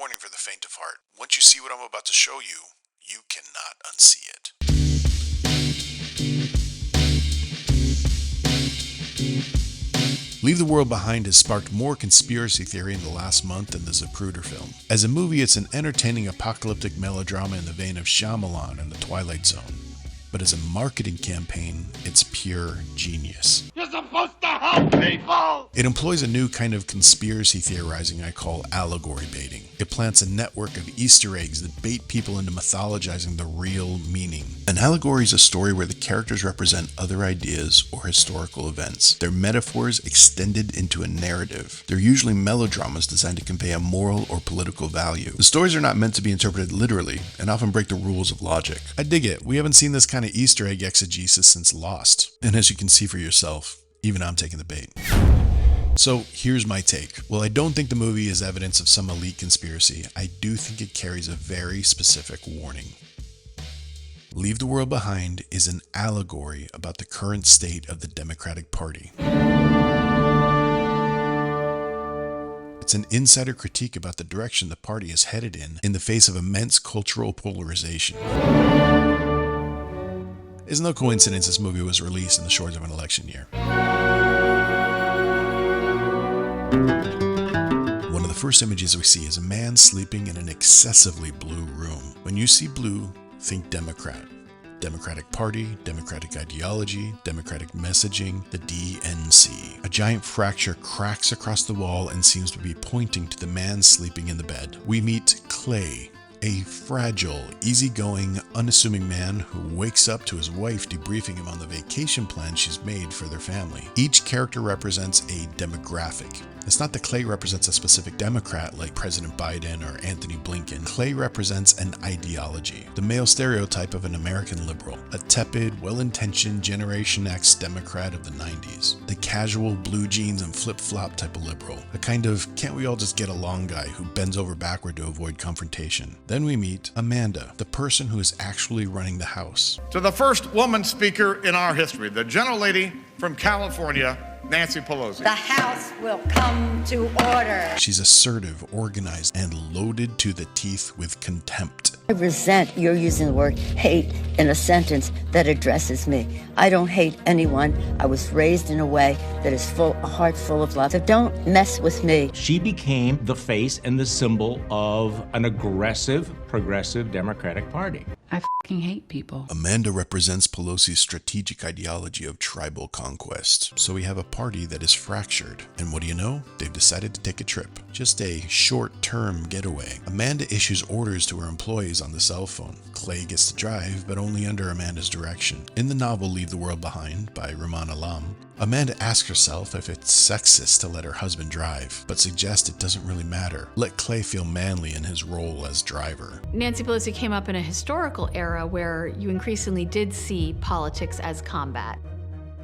warning for the faint of heart. Once you see what I'm about to show you, you cannot unsee it. Leave the World Behind has sparked more conspiracy theory in the last month than the Zapruder film. As a movie, it's an entertaining apocalyptic melodrama in the vein of Shyamalan and The Twilight Zone. But as a marketing campaign, it's pure genius. You're supposed to help people! It employs a new kind of conspiracy theorizing I call allegory baiting. It plants a network of Easter eggs that bait people into mythologizing the real meaning. An allegory is a story where the characters represent other ideas or historical events. They're metaphors extended into a narrative. They're usually melodramas designed to convey a moral or political value. The stories are not meant to be interpreted literally and often break the rules of logic. I dig it. We haven't seen this kind of Easter egg exegesis since Lost. And as you can see for yourself, even I'm taking the bait. So here's my take. While I don't think the movie is evidence of some elite conspiracy, I do think it carries a very specific warning. Leave the World Behind is an allegory about the current state of the Democratic Party. It's an insider critique about the direction the party is headed in the face of immense cultural polarization. It's no coincidence this movie was released in the shores of an election year. One of the first images we see is a man sleeping in an excessively blue room. When you see blue, think Democrat. Democratic Party, Democratic ideology, Democratic messaging, the DNC. A giant fracture cracks across the wall and seems to be pointing to the man sleeping in the bed. We meet Clay, a fragile, easygoing, unassuming man who wakes up to his wife debriefing him on the vacation plan she's made for their family. Each character represents a demographic. It's not that Clay represents a specific Democrat like President Biden or Anthony Blinken. Clay represents an ideology, the male stereotype of an American liberal, a tepid, well-intentioned Generation X Democrat of the 90s, the casual blue jeans and flip-flop type of liberal, a kind of can't we all just get along guy who bends over backward to avoid confrontation. Then we meet Amanda, the person who is actually running the house. To the first woman speaker in our history, the gentlelady from California, Nancy Pelosi. The House will come to order. She's assertive, organized, and loaded to the teeth with contempt. I resent you're using the word hate in a sentence that addresses me. I don't hate anyone. I was raised in a way that is a heart full of love. So don't mess with me. She became the face and the symbol of an aggressive, progressive Democratic Party. I fucking hate people. Amanda represents Pelosi's strategic ideology of tribal conquest. So we have a party that is fractured. And what do you know? They've decided to take a trip. Just a short-term getaway. Amanda issues orders to her employees on the cell phone. Clay gets to drive, but only under Amanda's direction. In the novel Leave the World Behind by Rumaan Alam, Amanda asks herself if it's sexist to let her husband drive, but suggests it doesn't really matter. Let Clay feel manly in his role as driver. Nancy Pelosi came up in a historical era where you increasingly did see politics as combat.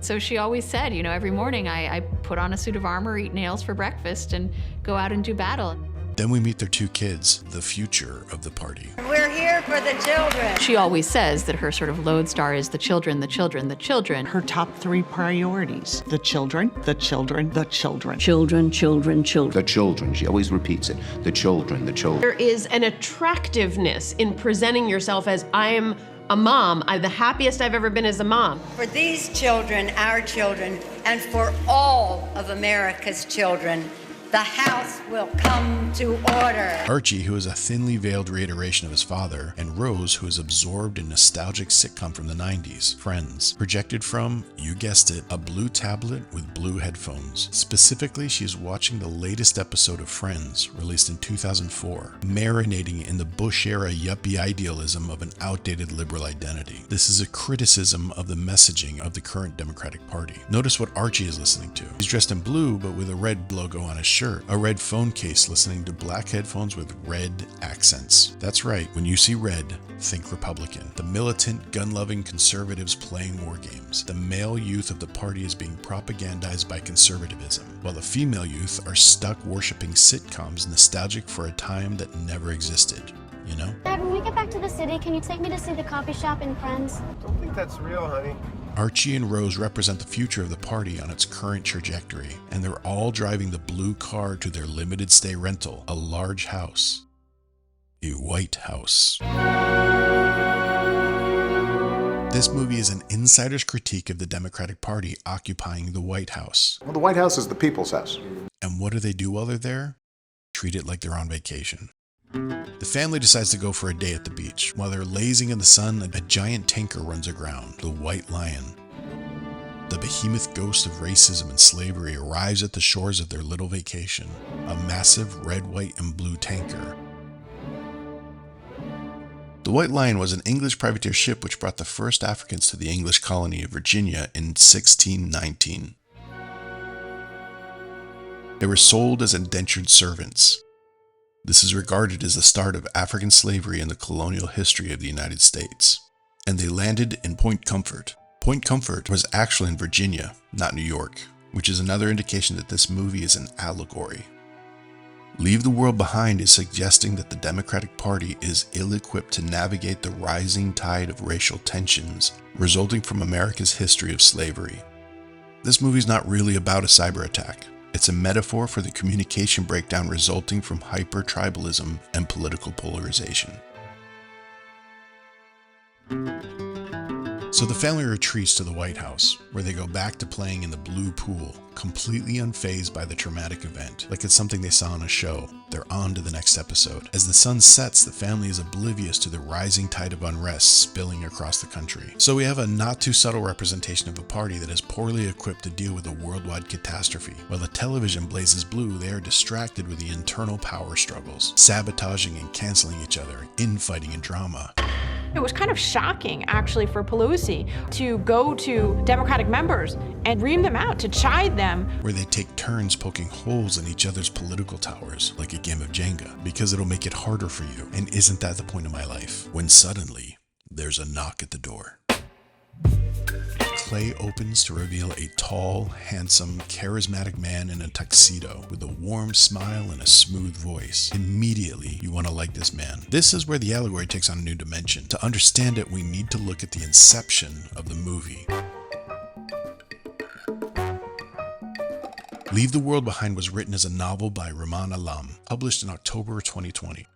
So she always said, you know, every morning I put on a suit of armor, eat nails for breakfast, and go out and do battle. Then we meet their two kids, the future of the party. We're here for the children. She always says that her sort of lodestar is the children, the children, the children. Her top three priorities: the children, the children, the children. Children, children, children. The children, she always repeats it. The children, the children. There is an attractiveness in presenting yourself as, I am a mom. I'm the happiest I've ever been as a mom. For these children, our children, and for all of America's children, the House will come to order. Archie, who is a thinly veiled reiteration of his father, and Rose, who is absorbed in nostalgic sitcom from the 90s, Friends, projected from, you guessed it, a blue tablet with blue headphones. Specifically, she is watching the latest episode of Friends, released in 2004, marinating in the Bush-era yuppie idealism of an outdated liberal identity. This is a criticism of the messaging of the current Democratic Party. Notice what Archie is listening to. He's dressed in blue, but with a red logo on his shirt. A red phone case listening to black headphones with red accents. That's right, when you see red, think Republican. The militant, gun-loving conservatives playing war games. The male youth of the party is being propagandized by conservatism, while the female youth are stuck worshipping sitcoms nostalgic for a time that never existed. You know? Dad, when we get back to the city, can you take me to see the coffee shop in Friends? Don't think that's real, honey. Archie and Rose represent the future of the party on its current trajectory, and they're all driving the blue car to their limited stay rental, a large house. A White House. This movie is an insider's critique of the Democratic Party occupying the White House. Well, the White House is the people's house. And what do they do while they're there? Treat it like they're on vacation. The family decides to go for a day at the beach. While they're lazing in the sun, a giant tanker runs aground, the White Lion. The behemoth ghost of racism and slavery arrives at the shores of their little vacation, a massive red, white, and blue tanker. The White Lion was an English privateer ship which brought the first Africans to the English colony of Virginia in 1619. They were sold as indentured servants. This is regarded as the start of African slavery in the colonial history of the United States. And they landed in Point Comfort. Point Comfort was actually in Virginia, not New York, which is another indication that this movie is an allegory. Leave the World Behind is suggesting that the Democratic Party is ill-equipped to navigate the rising tide of racial tensions resulting from America's history of slavery. This movie's not really about a cyber attack. It's a metaphor for the communication breakdown resulting from hyper-tribalism and political polarization. So the family retreats to the White House, where they go back to playing in the blue pool, completely unfazed by the traumatic event, like it's something they saw on a show. They're on to the next episode. As the sun sets, the family is oblivious to the rising tide of unrest spilling across the country. So we have a not too subtle representation of a party that is poorly equipped to deal with a worldwide catastrophe. While the television blazes blue, they are distracted with the internal power struggles, sabotaging and canceling each other, infighting and drama. It was kind of shocking, actually, for Pelosi to go to Democratic members and ream them out, to chide them. Where they take turns poking holes in each other's political towers, like a game of Jenga, because it'll make it harder for you. And isn't that the point of my life? When suddenly, there's a knock at the door. Clay opens to reveal a tall, handsome, charismatic man in a tuxedo with a warm smile and a smooth voice. Immediately, you want to like this man. This is where the allegory takes on a new dimension. To understand it, we need to look at the inception of the movie. Leave the World Behind was written as a novel by Rahman Alam, published in October 2020.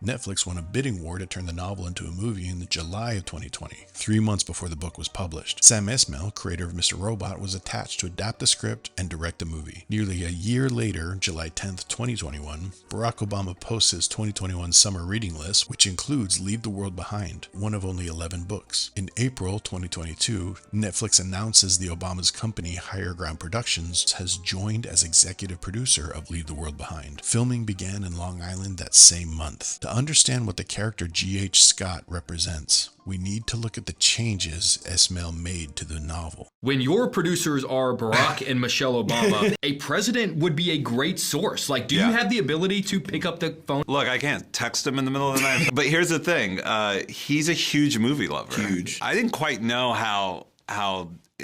Netflix won a bidding war to turn the novel into a movie in July of 2020, 3 months before the book was published. Sam Esmail, creator of Mr. Robot, was attached to adapt the script and direct the movie. Nearly a year later, July 10th, 2021, Barack Obama posts his 2021 summer reading list, which includes Leave the World Behind, one of only 11 books. In April 2022, Netflix announces the Obama's company Higher Ground Productions has joined as executive producer of Leave the World Behind. Filming began in Long Island that same month. To understand what the character G.H. Scott represents, we need to look at the changes Esmail made to the novel. When your producers are Barack and Michelle Obama, a president would be a great source. Like, do you have the ability to pick up the phone? Look, I can't text him in the middle of the night. But here's the thing. He's a huge movie lover. Huge. I didn't quite know how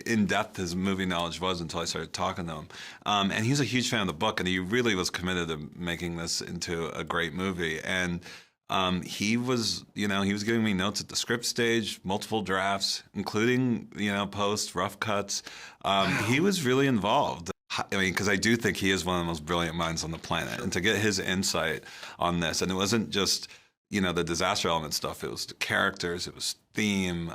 in-depth his movie knowledge was until I started talking to him. And he was a huge fan of the book, and he really was committed to making this into a great movie. And he was giving me notes at the script stage, multiple drafts, including, post, rough cuts. He was really involved. I mean, because I do think he is one of the most brilliant minds on the planet. And to get his insight on this, and it wasn't just, the disaster element stuff, it was the characters, it was theme.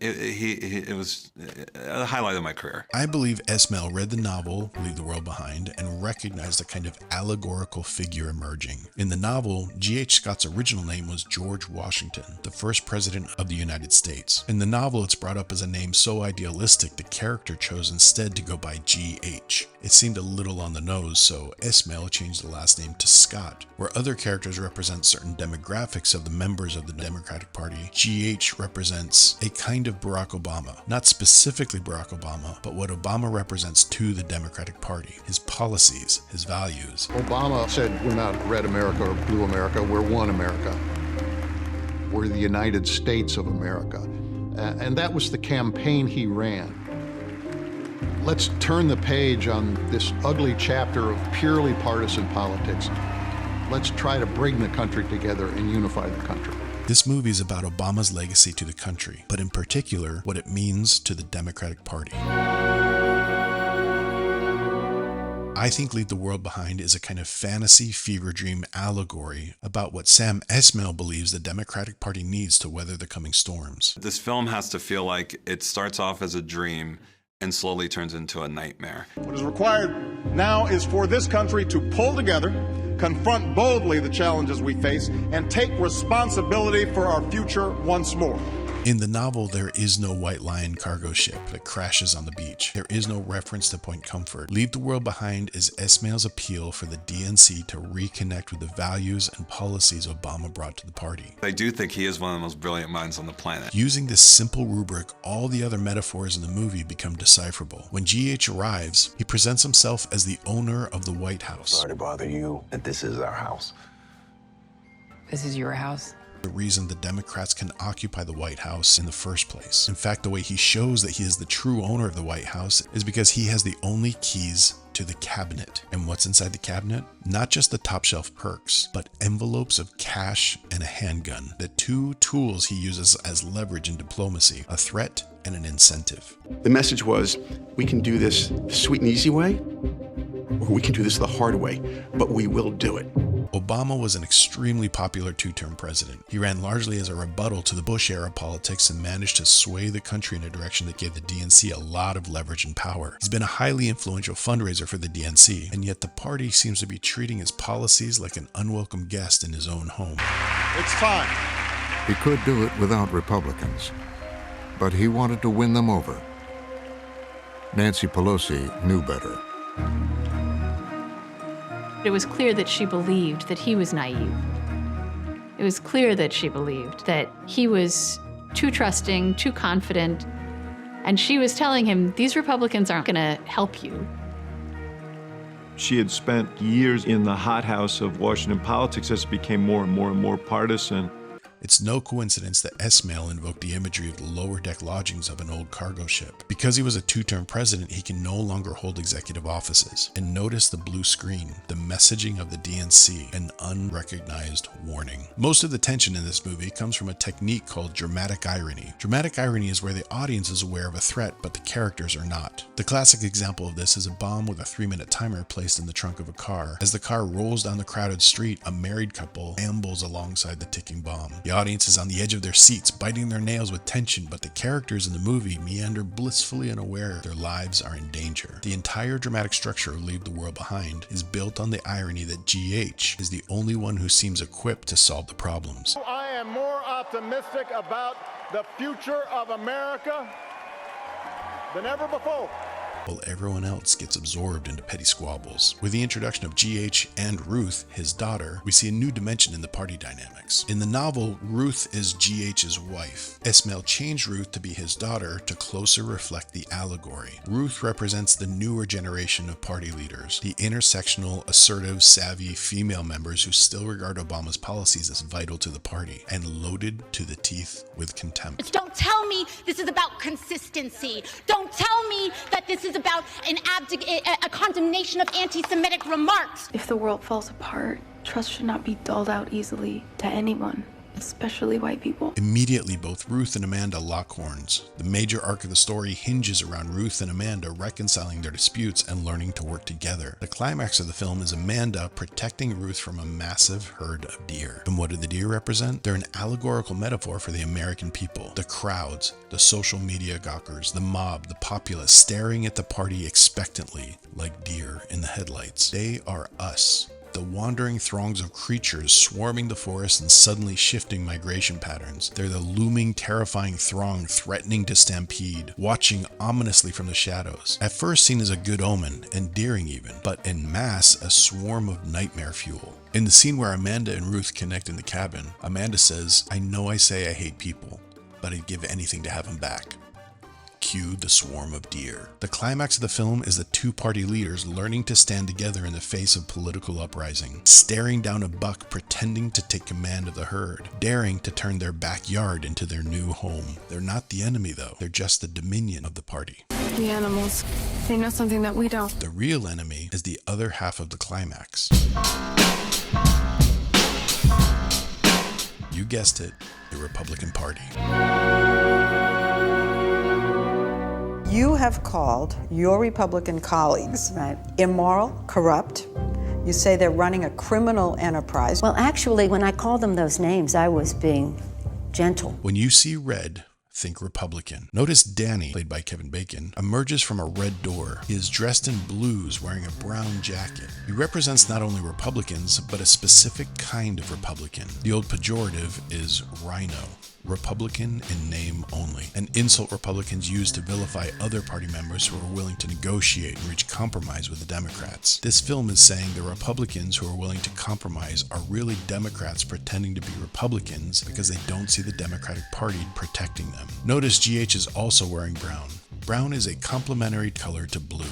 It was a highlight of my career. I believe Esmail read the novel Leave the World Behind and recognized a kind of allegorical figure emerging. In the novel, G.H. Scott's original name was George Washington, the first president of the United States. In the novel, it's brought up as a name so idealistic the character chose instead to go by G.H. It seemed a little on the nose, so Esmail changed the last name to Scott. Where other characters represent certain demographics of the members of the Democratic Party, G.H. represents a kind of Barack Obama. Not specifically Barack Obama, but what Obama represents to the Democratic Party. His policies, his values. Obama said, we're not Red America or Blue America, we're one America. We're the United States of America. And that was the campaign he ran. Let's turn the page on this ugly chapter of purely partisan politics. Let's try to bring the country together and unify the country. This movie is about Obama's legacy to the country, but in particular, what it means to the Democratic Party. I think Leave the World Behind is a kind of fantasy fever dream allegory about what Sam Esmail believes the Democratic Party needs to weather the coming storms. This film has to feel like it starts off as a dream and slowly turns into a nightmare. What is required now is for this country to pull together, confront boldly the challenges we face, and take responsibility for our future once more. In the novel, there is no White Lion cargo ship that crashes on the beach. There is no reference to Point Comfort. Leave the World Behind is Esmail's appeal for the DNC to reconnect with the values and policies Obama brought to the party. I do think he is one of the most brilliant minds on the planet. Using this simple rubric, all the other metaphors in the movie become decipherable. When GH arrives, he presents himself as the owner of the White House. Sorry to bother you, but this is our house. This is your house? The reason the Democrats can occupy the White House in the first place. In fact, the way he shows that he is the true owner of the White House is because he has the only keys to the cabinet. And what's inside the cabinet? Not just the top shelf perks, but envelopes of cash and a handgun. The two tools he uses as leverage in diplomacy, a threat and an incentive. The message was, we can do this the sweet and easy way, or we can do this the hard way, but we will do it. Obama was an extremely popular two-term president. He ran largely as a rebuttal to the Bush-era politics and managed to sway the country in a direction that gave the DNC a lot of leverage and power. He's been a highly influential fundraiser for the DNC, and yet the party seems to be treating his policies like an unwelcome guest in his own home. It's time. He could do it without Republicans, but he wanted to win them over. Nancy Pelosi knew better. It was clear that she believed that he was naive. It was clear that she believed that he was too trusting, too confident, and she was telling him, these Republicans aren't going to help you. She had spent years in the hothouse of Washington politics as it became more and more and more partisan. It's no coincidence that Esmail invoked the imagery of the lower deck lodgings of an old cargo ship. Because he was a two-term president, he can no longer hold executive offices. And notice the blue screen, the messaging of the DNC, an unrecognized warning. Most of the tension in this movie comes from a technique called dramatic irony. Dramatic irony is where the audience is aware of a threat, but the characters are not. The classic example of this is a bomb with a 3-minute timer placed in the trunk of a car. As the car rolls down the crowded street, a married couple ambles alongside the ticking bomb. The audience is on the edge of their seats, biting their nails with tension, but the characters in the movie meander blissfully unaware their lives are in danger. The entire dramatic structure of Leave the World Behind is built on the irony that GH is the only one who seems equipped to solve the problems. I am more optimistic about the future of America than ever before. While everyone else gets absorbed into petty squabbles. With the introduction of GH and Ruth, his daughter, we see a new dimension in the party dynamics. In the novel, Ruth is GH's wife. Esmail changed Ruth to be his daughter to closer reflect the allegory. Ruth represents the newer generation of party leaders, the intersectional, assertive, savvy female members who still regard Obama's policies as vital to the party and loaded to the teeth with contempt. Don't tell me this is about consistency. Don't tell me that this is about a condemnation of anti-Semitic remarks. If the world falls apart, trust should not be doled out easily to anyone, especially white people. Immediately, both Ruth and Amanda lock horns. The major arc of the story hinges around Ruth and Amanda reconciling their disputes and learning to work together. The climax of the film is Amanda protecting Ruth from a massive herd of deer. And what do the deer represent? They're an allegorical metaphor for the American people. The crowds, the social media gawkers, the mob, the populace staring at the party expectantly like deer in the headlights. They are us. The wandering throngs of creatures swarming the forest and suddenly shifting migration patterns. They're the looming, terrifying throng threatening to stampede, watching ominously from the shadows. At first seen as a good omen, endearing even, but en masse a swarm of nightmare fuel. In the scene where Amanda and Ruth connect in the cabin, Amanda says, "I know I say I hate people, but I'd give anything to have them back." Cue the swarm of deer. The climax of the film is the two party leaders learning to stand together in the face of political uprising, staring down a buck pretending to take command of the herd, daring to turn their backyard into their new home. They're not the enemy though, they're just the dominion of the party. The animals, they know something that we don't. The real enemy is the other half of the climax. You guessed it, the Republican Party. You have called your Republican colleagues immoral, corrupt. You say they're running a criminal enterprise. Well, actually, when I called them those names, I was being gentle. When you see red, think Republican. Notice Danny, played by Kevin Bacon, emerges from a red door. He is dressed in blues, wearing a brown jacket. He represents not only Republicans, but a specific kind of Republican. The old pejorative is rhino. Republican in name only, an insult Republicans use to vilify other party members who are willing to negotiate and reach compromise with the Democrats. This film is saying the Republicans who are willing to compromise are really Democrats pretending to be Republicans because they don't see the Democratic Party protecting them. Notice GH is also wearing brown. Brown is a complementary color to blue.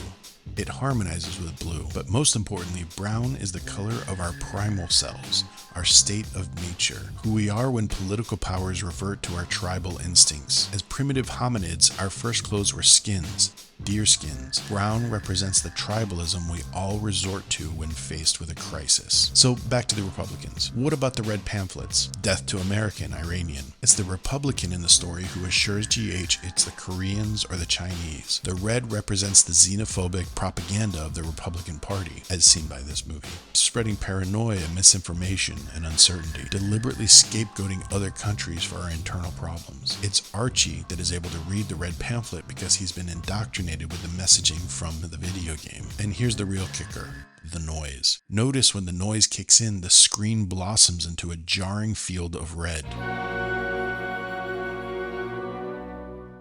It harmonizes with blue, but most importantly, brown is the color of our primal selves, our state of nature, who we are when political powers revert to our tribal instincts. As primitive hominids, our first clothes were skins, deer skins. Brown represents the tribalism we all resort to when faced with a crisis. So back to the Republicans. What about the red pamphlets? Death to American, Iranian. It's the Republican in the story who assures GH it's the Koreans or the Chinese. The red represents the xenophobic propaganda of the Republican Party, as seen by this movie, spreading paranoia, misinformation, and uncertainty, deliberately scapegoating other countries for our internal problems. It's Archie that is able to read the red pamphlet because he's been indoctrinated with the messaging from the video game. And here's the real kicker. The noise. Notice when the noise kicks in, the screen blossoms into a jarring field of red.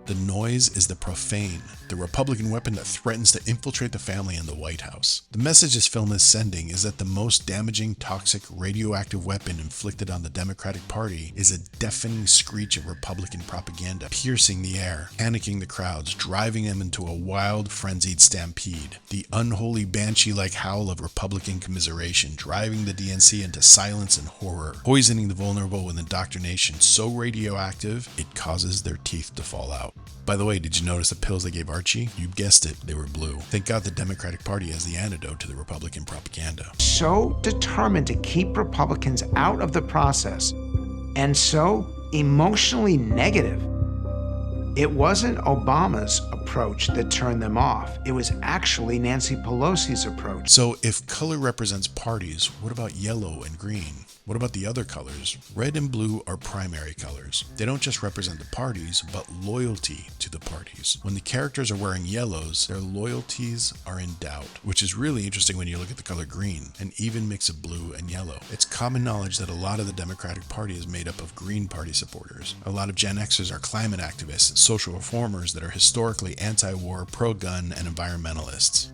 The noise is the profane, the Republican weapon that threatens to infiltrate the family and the White House. The message this film is sending is that the most damaging, toxic, radioactive weapon inflicted on the Democratic Party is a deafening screech of Republican propaganda, piercing the air, panicking the crowds, driving them into a wild, frenzied stampede. The unholy banshee-like howl of Republican commiseration, driving the DNC into silence and horror, poisoning the vulnerable with indoctrination so radioactive it causes their teeth to fall out. By the way, did you notice the pills they gave Archie? You guessed it, they were blue. Thank God the Democratic Party has the antidote to the Republican propaganda. So determined to keep Republicans out of the process, and so emotionally negative. It wasn't Obama's approach that turned them off. It was actually Nancy Pelosi's approach. So if color represents parties, what about yellow and green? What about the other colors? Red and blue are primary colors. They don't just represent the parties, but loyalty to the parties. When the characters are wearing yellows, their loyalties are in doubt, which is really interesting when you look at the color green, an even mix of blue and yellow. It's common knowledge that a lot of the Democratic Party is made up of Green Party supporters. A lot of Gen Xers are climate activists and social reformers that are historically anti-war, pro-gun, and environmentalists.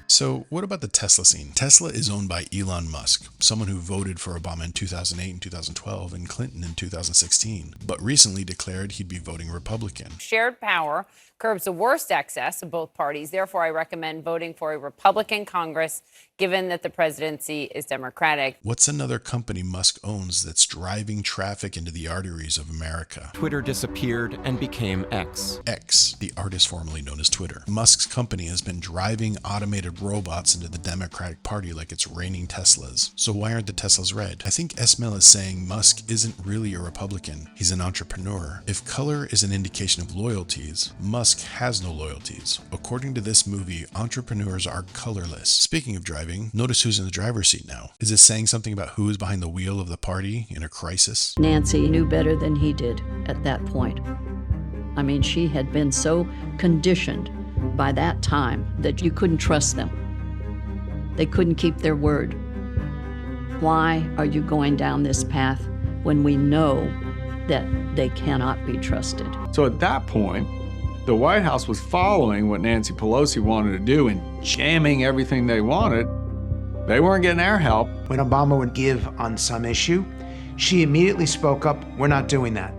So what about the Tesla scene? Tesla is owned by Elon Musk, someone who voted for Obama in 2008 and 2012 and Clinton in 2016, but recently declared he'd be voting Republican. Shared power curbs the worst excess of both parties. Therefore, I recommend voting for a Republican Congress, given that the presidency is Democratic. What's another company Musk owns that's driving traffic into the arteries of America? Twitter disappeared and became X. X, the artist formerly known as Twitter. Musk's company has been driving automated robots into the Democratic Party like it's raining Teslas. So why aren't the Teslas red? I think Esmail is saying Musk isn't really a Republican. He's an entrepreneur. If color is an indication of loyalties, Musk has no loyalties. According to this movie, entrepreneurs are colorless. Speaking of driving, notice who's in the driver's seat now. Is it saying something about who is behind the wheel of the party in a crisis? Nancy knew better than he did at that point. I mean, she had been so conditioned by that time that you couldn't trust them. They couldn't keep their word. Why are you going down this path when we know that they cannot be trusted? So at that point, the White House was following what Nancy Pelosi wanted to do and jamming everything they wanted. They weren't getting our help. When Obama would give on some issue, she immediately spoke up, "We're not doing that.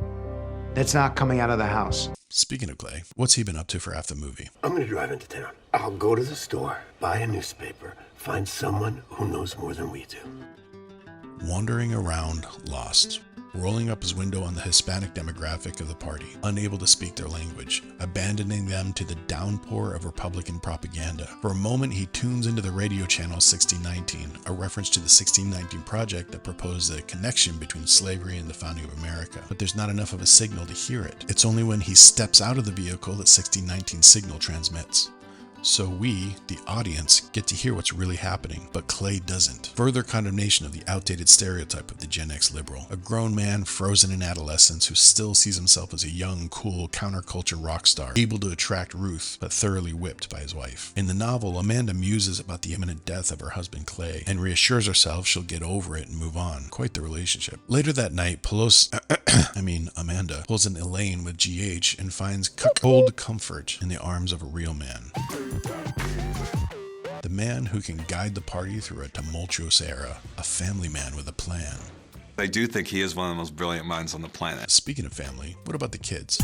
That's not coming out of the House." Speaking of Clay, what's he been up to for half the movie? I'm gonna drive into town. I'll go to the store, buy a newspaper, find someone who knows more than we do. Wandering around lost. rolling up his window on the Hispanic demographic of the party, unable to speak their language, abandoning them to the downpour of Republican propaganda. For a moment, he tunes into the radio channel 1619, a reference to the 1619 Project that proposed a connection between slavery and the founding of America. But there's not enough of a signal to hear it. It's only when he steps out of the vehicle that 1619 signal transmits. So we, the audience, get to hear what's really happening, but Clay doesn't. Further condemnation of the outdated stereotype of the Gen X liberal, a grown man frozen in adolescence who still sees himself as a young, cool, counterculture rock star, able to attract Ruth, but thoroughly whipped by his wife. In the novel, Amanda muses about the imminent death of her husband Clay, and reassures herself she'll get over it and move on. Quite the relationship. Later that night, Amanda pulls an Elaine with GH and finds cold comfort in the arms of a real man. The man who can guide the party through a tumultuous era, a family man with a plan. I do think he is one of the most brilliant minds on the planet. Speaking of family, what about the kids?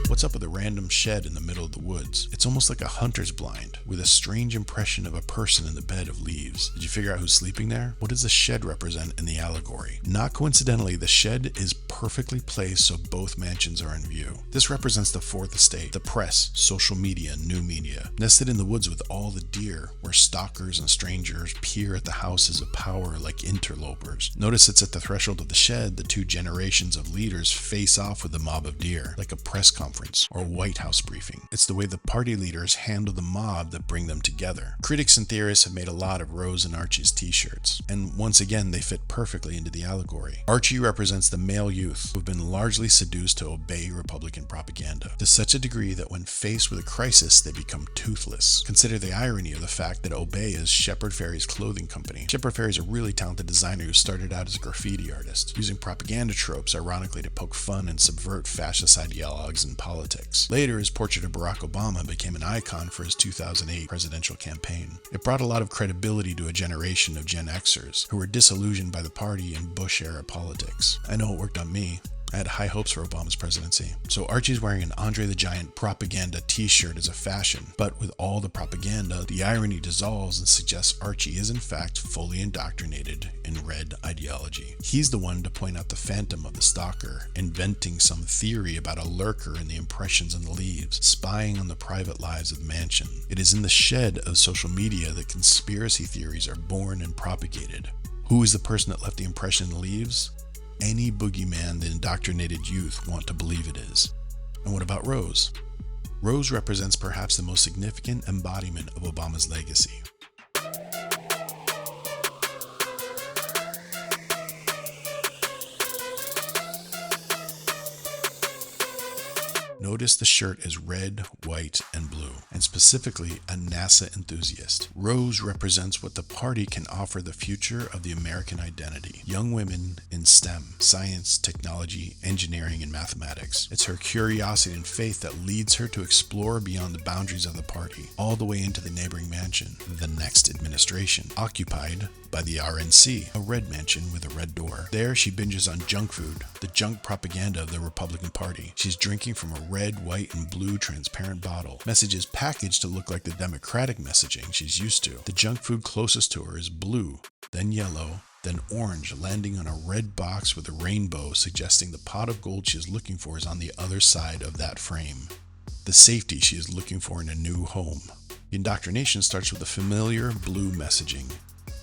What's up with a random shed in the middle of the woods? It's almost like a hunter's blind, with a strange impression of a person in the bed of leaves. Did you figure out who's sleeping there? What does the shed represent in the allegory? Not coincidentally, the shed is perfectly placed so both mansions are in view. This represents the fourth estate, the press, social media, new media. Nested in the woods with all the deer, where stalkers and strangers peer at the houses of power like interlopers. Notice it's at the threshold of the shed the two generations of leaders face off with the mob of deer, like a press conference or a White House briefing. It's the way the party leaders handle the mob that bring them together. Critics and theorists have made a lot of Rose and Archie's t-shirts, and once again they fit perfectly into the allegory. Archie represents the male youth who've been largely seduced to obey Republican propaganda, to such a degree that when faced with a crisis they become toothless. Consider the irony of the fact that Obey is Shepard Fairey's clothing company. Shepard Fairey is a really talented designer who started out as a graffiti artist, using propaganda tropes ironically to poke fun and subvert fascist ideologues and politics. Later, his portrait of Barack Obama became an icon for his 2008 presidential campaign. It brought a lot of credibility to a generation of Gen Xers who were disillusioned by the party and Bush-era politics. I know it worked on me. I had high hopes for Obama's presidency. So Archie's wearing an Andre the Giant propaganda t-shirt as a fashion. But with all the propaganda, the irony dissolves and suggests Archie is in fact fully indoctrinated in red ideology. He's the one to point out the phantom of the stalker, inventing some theory about a lurker in the impressions on the leaves, spying on the private lives of the mansion. It is in the shed of social media that conspiracy theories are born and propagated. Who is the person that left the impression in the leaves? Any boogeyman the indoctrinated youth want to believe it is. And what about Rose? Rose represents perhaps the most significant embodiment of Obama's legacy. Notice the shirt is red, white, and blue, and specifically a NASA enthusiast. Rose represents what the party can offer the future of the American identity. Young women in STEM, science, technology, engineering, and mathematics. It's her curiosity and faith that leads her to explore beyond the boundaries of the party, all the way into the neighboring mansion, the next administration, occupied by the RNC, a red mansion with a red door. There she binges on junk food, the junk propaganda of the Republican Party. She's drinking from a red, white, and blue transparent bottle. Messages packaged to look like the Democratic messaging she's used to. The junk food closest to her is blue, then yellow, then orange, landing on a red box with a rainbow, suggesting the pot of gold she is looking for is on the other side of that frame. The safety she is looking for in a new home. The indoctrination starts with the familiar blue messaging.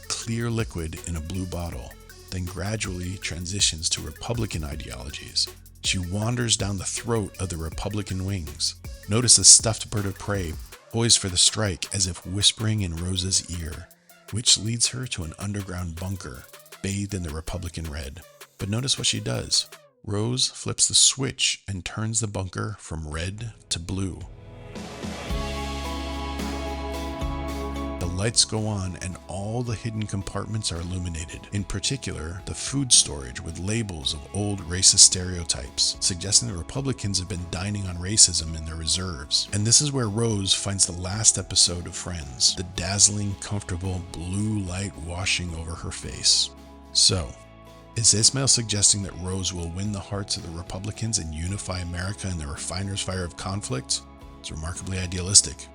Clear liquid in a blue bottle, then gradually transitions to Republican ideologies. She wanders down the throat of the Republican wings. Notice the stuffed bird of prey poised for the strike as if whispering in Rose's ear, which leads her to an underground bunker bathed in the Republican red. But notice what she does. Rose flips the switch and turns the bunker from red to blue. The lights go on and all the hidden compartments are illuminated. In particular, the food storage with labels of old racist stereotypes, suggesting that Republicans have been dining on racism in their reserves. And this is where Rose finds the last episode of Friends, the dazzling, comfortable blue light washing over her face. So, is Esmail suggesting that Rose will win the hearts of the Republicans and unify America in the refiner's fire of conflict? It's remarkably idealistic.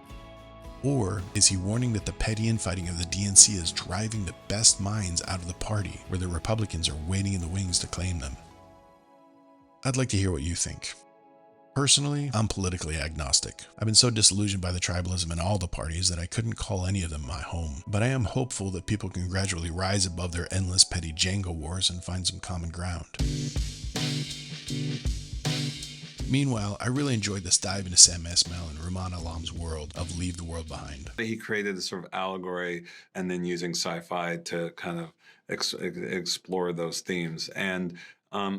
Or is he warning that the petty infighting of the DNC is driving the best minds out of the party, where the Republicans are waiting in the wings to claim them? I'd like to hear what you think. Personally, I'm politically agnostic. I've been so disillusioned by the tribalism in all the parties that I couldn't call any of them my home. But I am hopeful that people can gradually rise above their endless petty Django wars and find some common ground. Meanwhile, I really enjoyed this dive into Sam Esmail and Rumaan Alam's world of Leave the World Behind. He created a sort of allegory and then using sci-fi to kind of explore those themes. And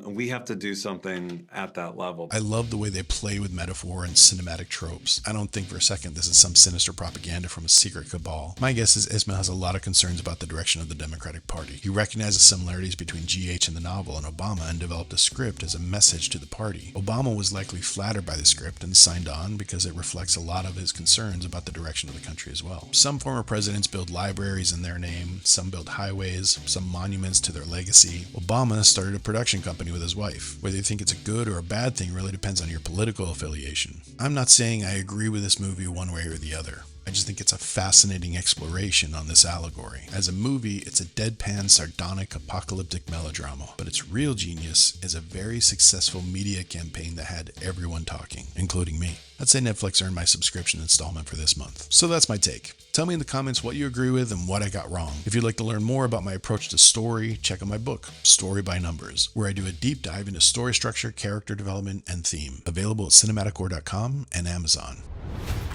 we have to do something at that level. I love the way they play with metaphor and cinematic tropes. I don't think for a second this is some sinister propaganda from a secret cabal. My guess is Esmail has a lot of concerns about the direction of the Democratic Party. He recognizes similarities between GH and the novel and Obama and developed a script as a message to the party. Obama was likely flattered by the script and signed on because it reflects a lot of his concerns about the direction of the country as well. Some former presidents build libraries in their name, some build highways, some monuments to their legacy. Obama started a production company with his wife. Whether you think it's a good or a bad thing really depends on your political affiliation. I'm not saying I agree with this movie one way or the other. I just think it's a fascinating exploration on this allegory. As a movie, it's a deadpan, sardonic, apocalyptic melodrama, but its real genius is a very successful media campaign that had everyone talking, including me. I'd say Netflix earned my subscription installment for this month. So that's my take. Tell me in the comments what you agree with and what I got wrong. If you'd like to learn more about my approach to story, check out my book, Story by Numbers, where I do a deep dive into story structure, character development, and theme. Available at cinematicor.com and Amazon.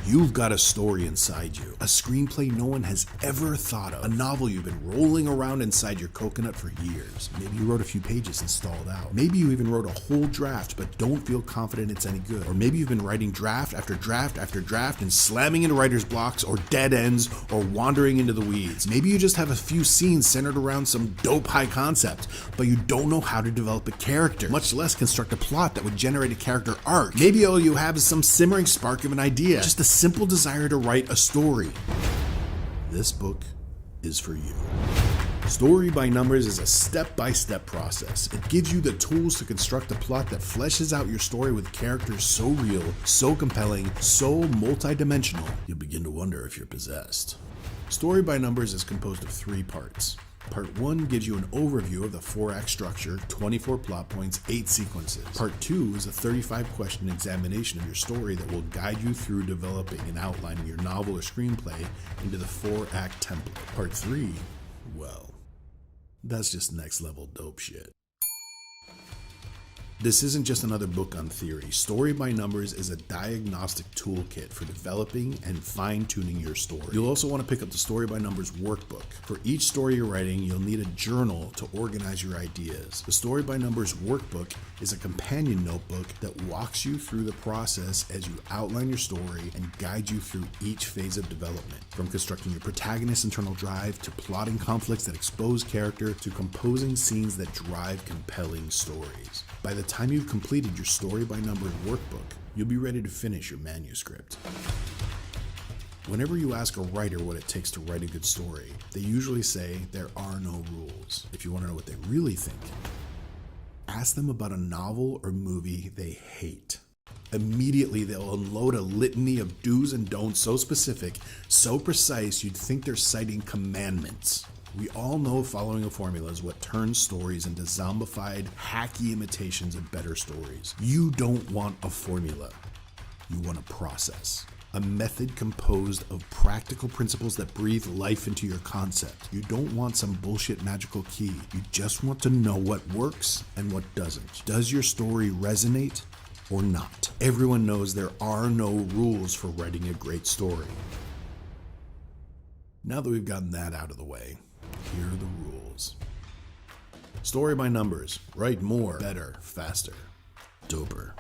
You've got a story inside you, a screenplay no one has ever thought of, a novel you've been rolling around inside your coconut for years. Maybe you wrote a few pages and stalled out. Maybe you even wrote a whole draft but don't feel confident it's any good. Or maybe you've been writing draft after draft after draft and slamming into writer's blocks or dead ends or wandering into the weeds. Maybe you just have a few scenes centered around some dope high concept, but you don't know how to develop a character, much less construct a plot that would generate a character arc. Maybe all you have is some simmering spark of an idea, just a simple desire to write a story. This book is for you. Story by Numbers is a step-by-step process. It gives you the tools to construct a plot that fleshes out your story with characters so real, so compelling, so multidimensional, you'll begin to wonder if you're possessed. Story by Numbers is composed of 3 parts. Part 1 gives you an overview of the 4-act structure, 24 plot points, 8 sequences. Part 2 is a 35-question examination of your story that will guide you through developing and outlining your novel or screenplay into the 4-act template. Part 3, well, that's just next level dope shit. This isn't just another book on theory. Story by Numbers is a diagnostic toolkit for developing and fine-tuning your story. You'll also want to pick up the Story by Numbers workbook. For each story you're writing, you'll need a journal to organize your ideas. The Story by Numbers workbook is a companion notebook that walks you through the process as you outline your story and guide you through each phase of development. From constructing your protagonist's internal drive, to plotting conflicts that expose character, to composing scenes that drive compelling stories. By the time you've completed your Story by Numbers workbook, you'll be ready to finish your manuscript. Whenever you ask a writer what it takes to write a good story, they usually say there are no rules. If you want to know what they really think, ask them about a novel or movie they hate. Immediately, they'll unload a litany of do's and don'ts so specific, so precise, you'd think they're citing commandments. We all know following a formula is what turns stories into zombified, hacky imitations of better stories. You don't want a formula. You want a process. A method composed of practical principles that breathe life into your concept. You don't want some bullshit magical key. You just want to know what works and what doesn't. Does your story resonate or not? Everyone knows there are no rules for writing a great story. Now that we've gotten that out of the way, here are the rules. Story by Numbers. Write more, better, faster, doper.